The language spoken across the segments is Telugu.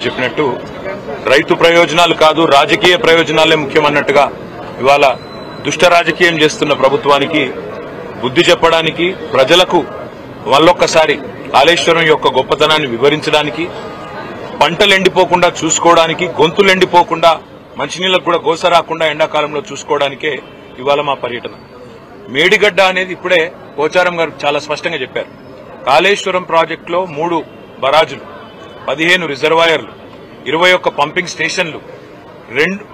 చెప్పినట్టు రైతు ప్రయోజనాలు కాదు రాజకీయ ప్రయోజనాలే ముఖ్యమన్నట్టుగా ఇవాళ దుష్ట రాజకీయం చేస్తున్న ప్రభుత్వానికి బుద్ధి చెప్పడానికి ప్రజలకు మళ్ళొక్కసారి కాళేశ్వరం యొక్క గొప్పతనాన్ని వివరించడానికి పంటలు ఎండిపోకుండా చూసుకోవడానికి గొంతులు ఎండిపోకుండా మంచినీళ్లకు కూడా గోస రాకుండా ఎండాకాలంలో చూసుకోవడానికే ఇవాళ మా పర్యటన. మేడిగడ్డ అనేది ఇప్పుడే పోచారం గారు చాలా స్పష్టంగా చెప్పారు. కాళేశ్వరం ప్రాజెక్టులో 3 బరాజులు, 15 రిజర్వాయర్లు, 21 పంపింగ్ స్టేషన్లు,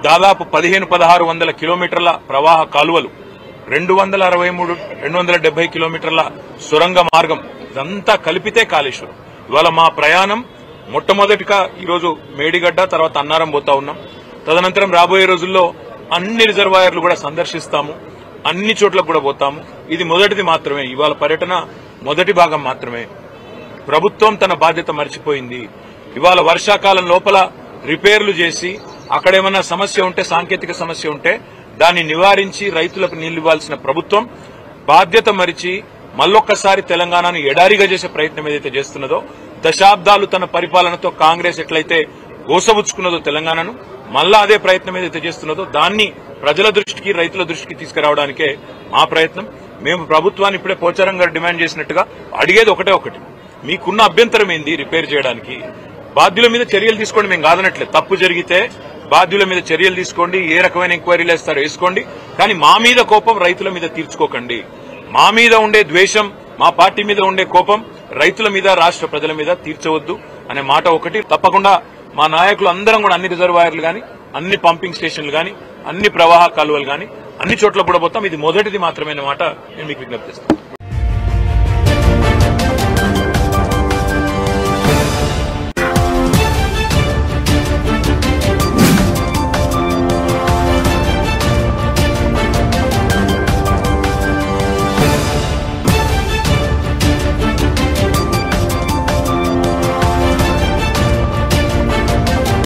దాదాపు 1500-1600 కిలోమీటర్ల ప్రవాహ కాలువలు, 270 కిలోమీటర్ల సొరంగ మార్గం, ఇదంతా కలిపితే కాళేశ్వరం. ఇవాళ మా ప్రయాణం మొట్టమొదటిగా ఈరోజు మేడిగడ్డ, తర్వాత అన్నారం పోతా ఉన్నాం. తదనంతరం రాబోయే రోజుల్లో అన్ని రిజర్వాయర్లు కూడా సందర్శిస్తాము, అన్ని చోట్లకు కూడా పోతాము. ఇది మొదటిది మాత్రమే, ఇవాళ పర్యటన మొదటి భాగం మాత్రమే. ప్రభుత్వం తన బాధ్యత మర్చిపోయింది. ఇవాళ వర్షాకాలం లోపల రిపేర్లు చేసి అక్కడేమన్నా సమస్య ఉంటే, సాంకేతిక సమస్య ఉంటే దాన్ని నివారించి రైతులకు నీళ్లు ఇవ్వాల్సిన ప్రభుత్వం బాధ్యత మరిచి మళ్ళొక్కసారి తెలంగాణను ఎడారిగా చేసే ప్రయత్నం ఏదైతే చేస్తున్నదో, దశాబ్దాలు తన పరిపాలనతో కాంగ్రెస్ ఎట్లయితే గోసబుచ్చుకున్నదో తెలంగాణను, మళ్ళా అదే ప్రయత్నం ఏదైతే చేస్తున్నదో దాన్ని ప్రజల దృష్టికి రైతుల దృష్టికి తీసుకురావడానికే మా ప్రయత్నం. మేము ప్రభుత్వాన్ని ఇప్పుడే పోచారం గారు డిమాండ్ చేసినట్టుగా అడిగేది ఒకటి, మీకున్న అభ్యంతరం ఏంది రిపేర్ చేయడానికి? బాధ్యుల మీద చర్యలు తీసుకోండి, మేము కాదనట్లేదు. తప్పు జరిగితే బాధ్యుల మీద చర్యలు తీసుకోండి, ఏ రకమైన ఎంక్వైరీలు వేస్తారో వేసుకోండి, కానీ మా మీద కోపం రైతుల మీద తీర్చుకోకండి. మా మీద ఉండే ద్వేషం, మా పార్టీ మీద ఉండే కోపం రైతుల మీద, రాష్ట్ర ప్రజల మీద తీర్చవద్దు అనే మాట ఒకటి. తప్పకుండా మా నాయకులు అందరం కూడా అన్ని రిజర్వాయర్లు గాని, అన్ని పంపింగ్ స్టేషన్లు గాని, అన్ని ప్రవాహ కాలువలు గాని అన్ని చోట్ల కూడా పోతాం. ఇది మొదటిది మాత్రమే మాట నేను మీకు విజ్ఞప్తి చేస్తాను.